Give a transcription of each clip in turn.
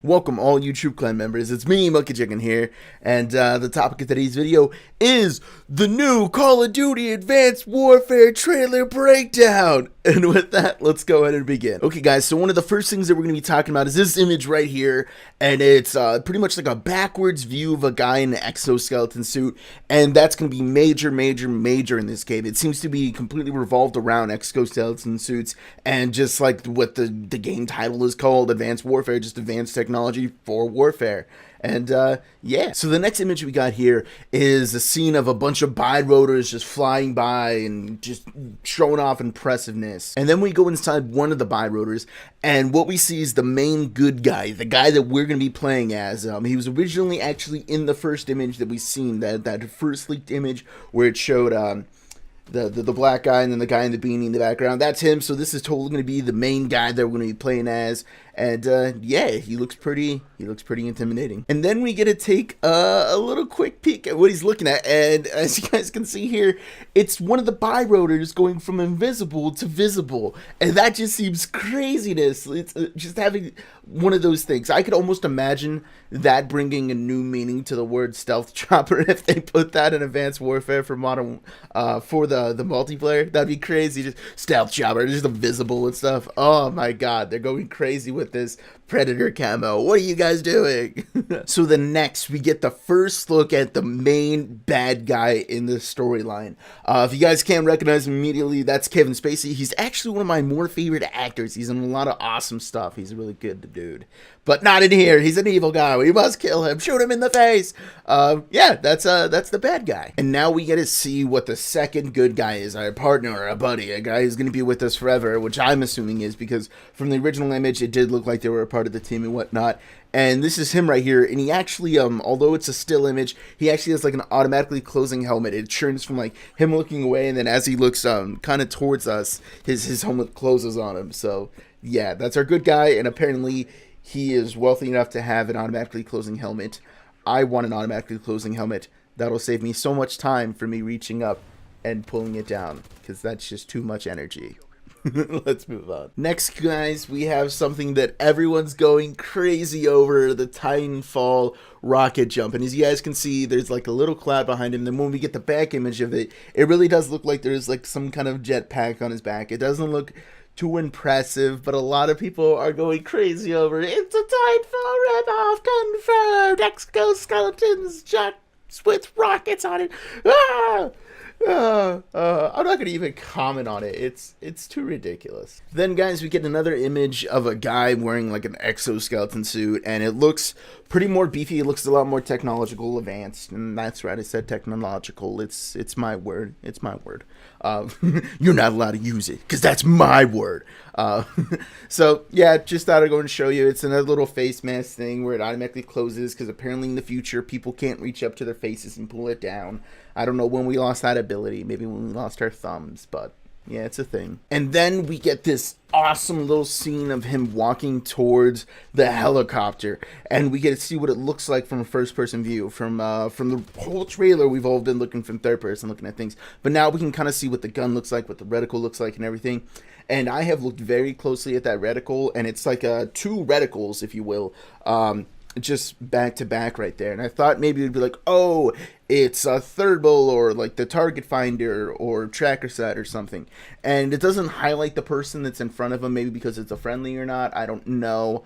Welcome all YouTube clan members, it's me, Monkey Chicken here, and the topic of today's video is the new Call of Duty Advanced Warfare trailer breakdown. And with that, let's go ahead and begin. Okay guys, so one of the first things that we're going to be talking about is this image right here, and it's pretty much like a backwards view of a guy in an exoskeleton suit, and that's going to be major in this game. It seems to be completely revolved around exoskeleton suits, and just like what the game title is called, Advanced Warfare, just advanced technology for warfare. And yeah, so the next image we got here is a scene of a bunch of bi-rotors just flying by and just showing off impressiveness. And then we go inside one of the bi-rotors, and what we see is the main good guy, the guy that we're going to be playing as. He was originally actually in the first image that we seen, that first leaked image where it showed the black guy and then the guy in the beanie in the background. That's him. So this is totally going to be the main guy that we're going to be playing as. And yeah, he looks pretty intimidating. And then we get to take a little quick peek at what he's looking at, and as you guys can see here, it's one of the bi-rotors going from invisible to visible, and that just seems craziness. It's just having one of those things. I could almost imagine that bringing a new meaning to the word stealth chopper if they put that in Advanced Warfare for modern for the multiplayer. That'd be crazy. Just stealth chopper, just invisible and stuff. Oh my god, they're going crazy with this Predator camo. What are you guys doing? So the next, we get the first look at the main bad guy in the storyline. If you guys can't recognize him immediately, that's Kevin Spacey. He's actually one of my more favorite actors. He's in a lot of awesome stuff. He's a really good dude. But not in here. He's an evil guy. We must kill him. Shoot him in the face. Yeah, that's the bad guy. And now we get to see what the second good guy is. Our partner, or a buddy, a guy who's going to be with us forever, which I'm assuming is because from the original image, it did look like they were a part of the team and whatnot. And this is him right here, and he actually, although it's a still image, he actually has like an automatically closing helmet. It turns from like him looking away, and then as he looks kind of towards us, his helmet closes on him. So yeah, that's our good guy, and apparently he is wealthy enough to have an automatically closing helmet. I want an automatically closing helmet. That'll save me so much time for me reaching up and pulling it down, because that's just too much energy. Let's move on. Next, guys, we have something that everyone's going crazy over, the Titanfall rocket jump. And as you guys can see, there's like a little cloud behind him. Then when we get the back image of it, it really does look like there's like some kind of jetpack on his back. It doesn't look too impressive, but a lot of people are going crazy over it. It's a Titanfall ripoff, confirmed. Exoskeletons jets with rockets on it. Ah! I'm not gonna even comment on it. It's too ridiculous. Then guys, we get another image of a guy wearing like an exoskeleton suit, and it looks pretty more beefy. It looks a lot more technological, advanced, and that's right, I said technological. It's my word. It's my word. You're not allowed to use it because that's my word. So yeah, just thought I'd go and show you. It's another little face mask thing where it automatically closes because apparently in the future people can't reach up to their faces and pull it down. I don't know when we lost that ability, maybe when we lost our thumbs, but yeah, it's a thing. And then we get this awesome little scene of him walking towards the helicopter, and we get to see what it looks like from a first-person view. From the whole trailer, we've all been looking from third-person, looking at things, but now we can kind of see what the gun looks like, what the reticle looks like, and everything. And I have looked very closely at that reticle, and it's like two reticles, if you will, just back to back right there. And I thought maybe it would be like, oh, it's a thermal or like the target finder or tracker set or something, and it doesn't highlight the person that's in front of them, maybe because it's a friendly or not, I don't know.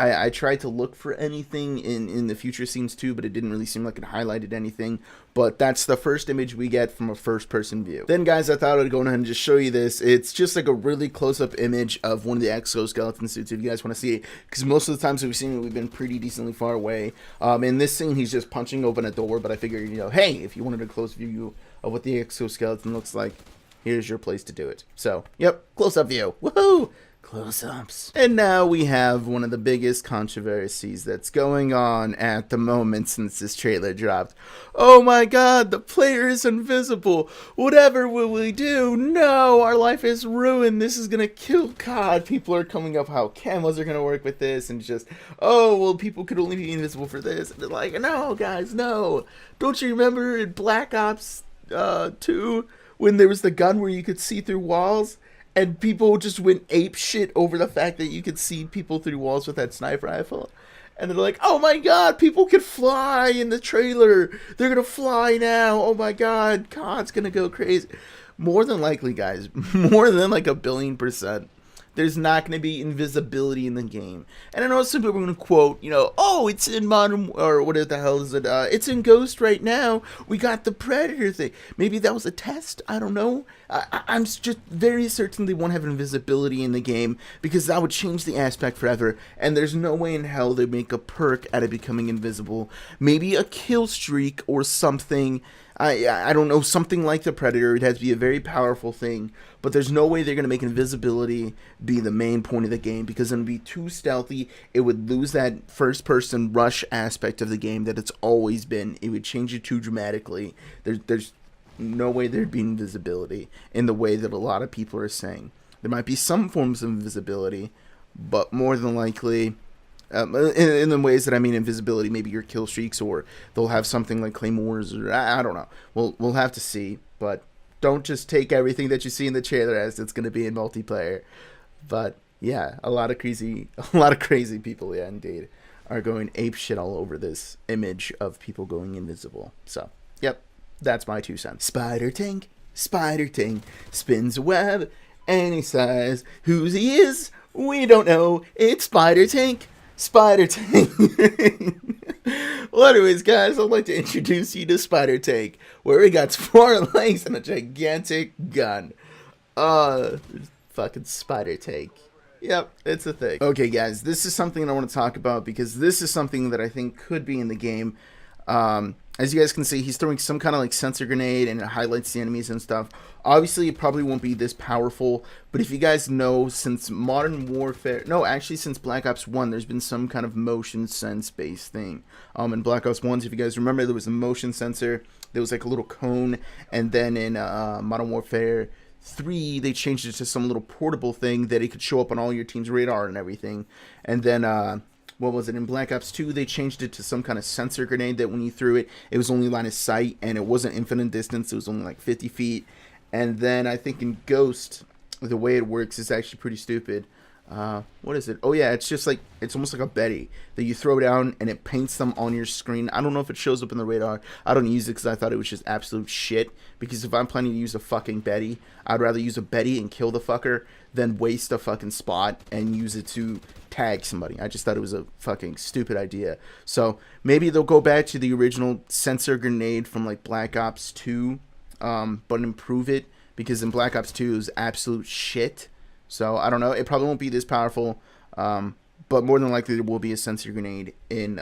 I tried to look for anything in the future scenes too, but it didn't really seem like it highlighted anything. But that's the first image we get from a first-person view. Then, guys, I thought I'd go ahead and just show you this. It's just like a really close-up image of one of the exoskeleton suits, if you guys want to see it, because most of the times we've seen it, we've been pretty decently far away. In this scene, he's just punching open a door, but I figured, you know, hey, if you wanted a close view of what the exoskeleton looks like, here's your place to do it. So, yep, close-up view. Woohoo! Close-ups. And now we have one of the biggest controversies that's going on at the moment since this trailer dropped. Oh my god, the player is invisible. Whatever will we do? No, our life is ruined. This is gonna kill God. People are coming up how camos are gonna work with this, and just, oh, well, people could only be invisible for this. And they're like, no, guys, no. Don't you remember in Black Ops 2 when there was the gun where you could see through walls? and people just went ape shit over the fact that you could see people through walls with that sniper rifle. And they're like, oh my god, people can fly in the trailer. They're going to fly now. Oh my god, God's going to go crazy. More than likely, guys, more than like 1,000,000,000%, there's not going to be invisibility in the game. And I know some people are going to quote, you know, oh, it's in Modern, or what the hell is it? It's in Ghost right now. We got the Predator thing. Maybe that was a test. I don't know. I'm just very certain they won't have invisibility in the game because that would change the aspect forever. And there's no way in hell they make a perk out of becoming invisible. Maybe a kill streak or something. I don't know, something like the Predator. It has to be a very powerful thing, but there's no way they're going to make invisibility be the main point of the game because it would be too stealthy. It would lose that first-person rush aspect of the game that it's always been. It would change it too dramatically. There's no way there'd be invisibility in the way that a lot of people are saying. There might be some forms of invisibility, but more than likely... in the ways that I mean invisibility, maybe your kill streaks, or they'll have something like Claymores, or I don't know. We'll have to see, but don't just take everything that you see in the trailer as it's going to be in multiplayer. But yeah, a lot of crazy people, yeah, indeed, are going ape shit all over this image of people going invisible. So, yep, that's my 2 cents. Spider Tank spins a web any size. Whose he is, we don't know. It's Spider Tank. Well, anyways, guys, I'd like to introduce you to Spider Tank, where he got 4 legs and a gigantic gun. Fucking Spider Tank. Yep, it's a thing. Okay, guys, this is something I want to talk about because this is something that I think could be in the game. As you guys can see, he's throwing some kind of like sensor grenade and it highlights the enemies and stuff. Obviously, it probably won't be this powerful, but if you guys know, since Modern Warfare, no, actually since Black Ops 1, there's been some kind of motion sense based thing. In Black Ops 1, if you guys remember, there was a motion sensor, there was like a little cone, and then in Modern Warfare 3, they changed it to some little portable thing that it could show up on all your team's radar and everything. And then, what was it, in Black Ops 2, they changed it to some kind of sensor grenade that when you threw it, it was only line of sight, and it wasn't infinite distance, it was only like 50 feet. And then I think in Ghost, the way it works is actually pretty stupid. What is it? Oh yeah, it's just like, it's almost like a Betty that you throw down and it paints them on your screen. I don't know if it shows up in the radar. I don't use it because I thought it was just absolute shit. Because if I'm planning to use a fucking Betty, I'd rather use a Betty and kill the fucker than waste a fucking spot and use it to tag somebody. I just thought it was a fucking stupid idea. So maybe they'll go back to the original sensor grenade from like Black Ops 2, but improve it, because in Black Ops 2 it was absolute shit. So, I don't know. It probably won't be this powerful, but more than likely there will be a sensor grenade in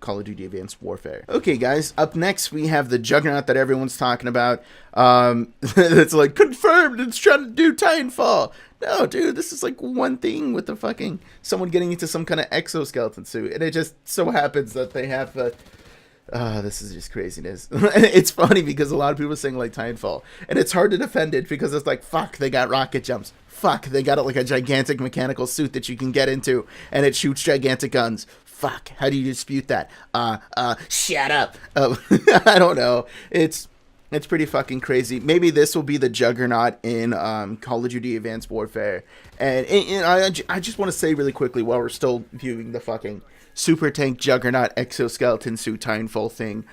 Call of Duty Advanced Warfare. Okay, guys. Up next, we have the Juggernaut that everyone's talking about. It's like, confirmed, it's trying to do Titanfall. No, dude, this is like one thing with the fucking someone getting into some kind of exoskeleton suit. And it just so happens that they have this is just craziness. It's funny because a lot of people are saying like Titanfall, and it's hard to defend it because it's like, fuck, they got rocket jumps. Fuck, they got it like a gigantic mechanical suit that you can get into, and it shoots gigantic guns. Fuck, how do you dispute that? Shut up. I don't know. It's pretty fucking crazy. Maybe this will be the Juggernaut in Call of Duty Advanced Warfare. And I just want to say really quickly while we're still viewing the fucking Super Tank Juggernaut exoskeleton suit Titanfall thing.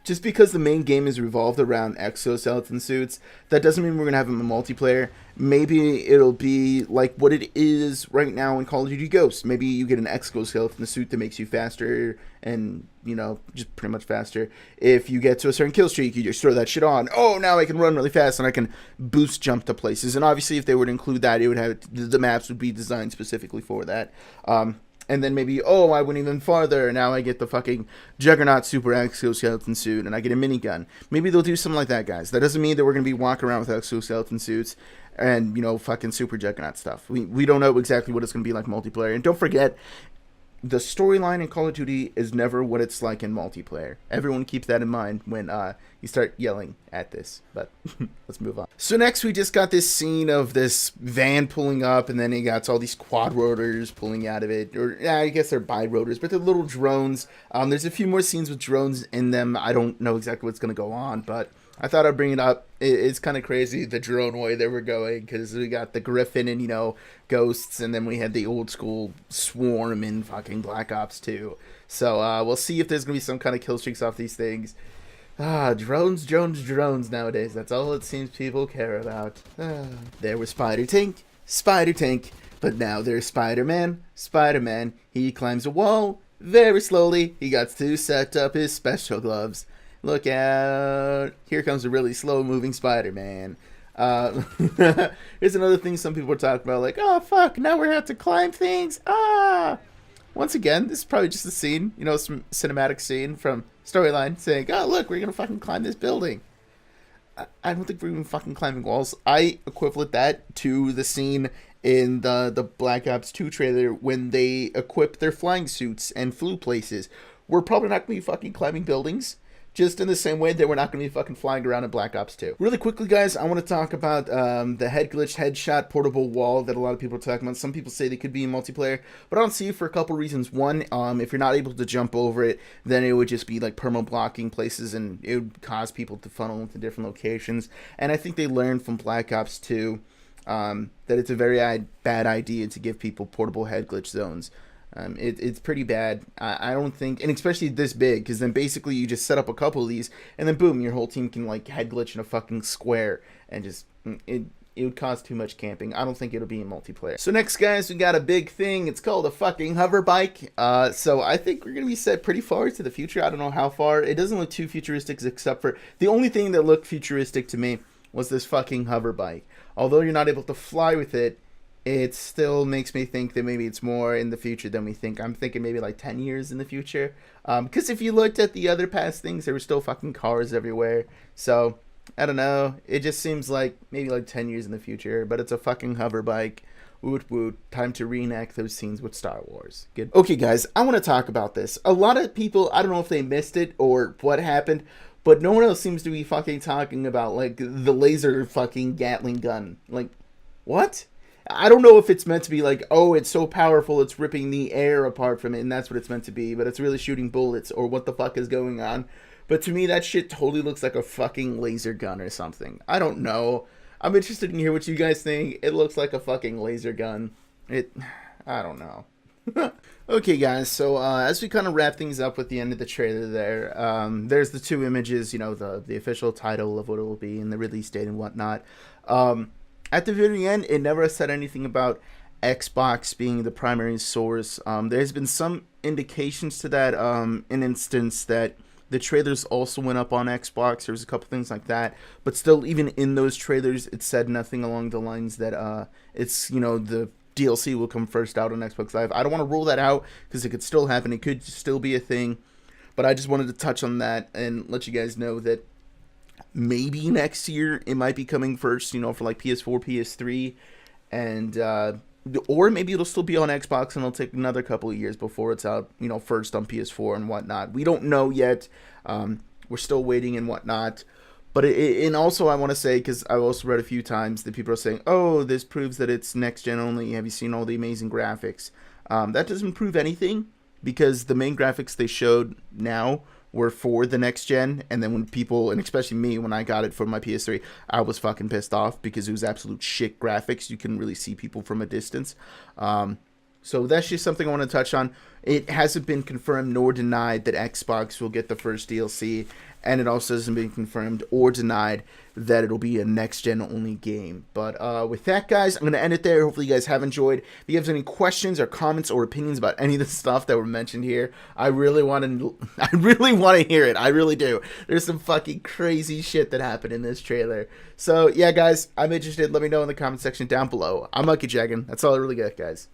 Just because the main game is revolved around exoskeleton suits, that doesn't mean we're going to have them in multiplayer. Maybe it'll be like what it is right now in Call of Duty Ghosts. Maybe you get an exoskeleton suit that makes you faster and, you know, just pretty much faster. If you get to a certain kill streak, you just throw that shit on. Oh, now I can run really fast and I can boost jump to places. And obviously if they were to include that, it would have, the maps would be designed specifically for that. And then maybe, oh, I went even farther, and now I get the fucking Juggernaut super exoskeleton suit, and I get a minigun. Maybe they'll do something like that, guys. That doesn't mean that we're going to be walking around with exoskeleton suits and, you know, fucking super Juggernaut stuff. We don't know exactly what it's going to be like multiplayer. And don't forget, the storyline in Call of Duty is never what it's like in multiplayer. Everyone keeps that in mind when you start yelling at this. But let's move on. So next we just got this scene of this van pulling up, and then you got all these quad rotors pulling out of it. Or yeah, I guess they're bi-rotors, but they're little drones. There's a few more scenes with drones in them. I don't know exactly what's going to go on, but I thought I'd bring it up. It's kind of crazy the drone way that we're going, because we got the Griffin and, Ghosts, and then we had the old school Swarm in fucking Black Ops 2. So we'll see if there's going to be some kind of kill streaks off these things. Drones nowadays. That's all it seems people care about. There was Spider Tank, but now there's Spider-Man. Spider-Man, he climbs a wall very slowly. He got to set up his special gloves. Look out. Here comes a really slow-moving Spider-Man. Here's another thing some people are talking about, like, oh, fuck, now we're going to have to climb things. Once again, this is probably just a scene, some cinematic scene from Storyline saying, oh, look, we're going to fucking climb this building. I don't think we're even fucking climbing walls. I equivalent that to the scene in the Black Ops 2 trailer when they equip their flying suits and flew places. We're probably not going to be fucking climbing buildings, just in the same way that we're not going to be fucking flying around in Black Ops 2. Really quickly, guys, I want to talk about the head glitch, headshot, portable wall that a lot of people are talking about. Some people say they could be in multiplayer, but I don't see it for a couple reasons. One, if you're not able to jump over it, then it would just be like perma-blocking places, and it would cause people to funnel into different locations. And I think they learned from Black Ops 2 that it's a very bad idea to give people portable head glitch zones. It's pretty bad. I don't think, and especially this big, because then basically you just set up a couple of these, and then boom, your whole team can like head glitch in a fucking square, and just it would cause too much camping. I don't think it'll be in multiplayer. So next, guys, we got a big thing. It's called a fucking hover bike. So I think we're gonna be set pretty far to the future. I don't know how far. It doesn't look too futuristic, except for the only thing that looked futuristic to me was this fucking hover bike. Although you're not able to fly with it, it still makes me think that maybe it's more in the future than we think. I'm thinking maybe like 10 years in the future. Because if you looked at the other past things, there were still fucking cars everywhere. So, I don't know. It just seems like maybe like 10 years in the future. But it's a fucking hover bike. Woot woot. Time to reenact those scenes with Star Wars. Good. Okay, guys. I want to talk about this. A lot of people, I don't know if they missed it or what happened, but no one else seems to be fucking talking about, like, the laser fucking Gatling gun. Like, what? I don't know if it's meant to be like, oh, it's so powerful, it's ripping the air apart from it, and that's what it's meant to be, but it's really shooting bullets, or what the fuck is going on. But to me, that shit totally looks like a fucking laser gun or something. I don't know. I'm interested in hear what you guys think. It looks like a fucking laser gun. I don't know. Okay, guys, so as we kind of wrap things up with the end of the trailer there, there's the two images, the official title of what it will be and the release date and whatnot. At the very end, it never said anything about Xbox being the primary source. There's been some indications to that, an instance that the trailers also went up on Xbox. There was a couple things like that. But still, even in those trailers, it said nothing along the lines that it's, the DLC will come first out on Xbox Live. I don't want to rule that out, because it could still happen. It could still be a thing. But I just wanted to touch on that and let you guys know that maybe next year it might be coming first, for like PS4, PS3, and or maybe it'll still be on Xbox and it'll take another couple of years before it's out, first on PS4 and whatnot. We don't know yet. We're still waiting and whatnot. But and also I want to say, because I've also read a few times that people are saying, oh, this proves that it's next gen only. Have you seen all the amazing graphics? That doesn't prove anything, because the main graphics they showed now were for the next gen, and then when people, and especially me, when I got it for my PS3, I was fucking pissed off because it was absolute shit graphics. You couldn't really see people from a distance. So that's just something I want to touch on. It hasn't been confirmed nor denied that Xbox will get the first DLC, and it also hasn't been confirmed or denied that it'll be a next-gen only game. But with that, guys, I'm going to end it there. Hopefully you guys have enjoyed. If you have any questions or comments or opinions about any of the stuff that were mentioned here, I really want to hear it. I really do. There's some fucking crazy shit that happened in this trailer. So, yeah, guys, I'm interested. Let me know in the comment section down below. I'm Monkey Jaggin. That's all I really got, guys.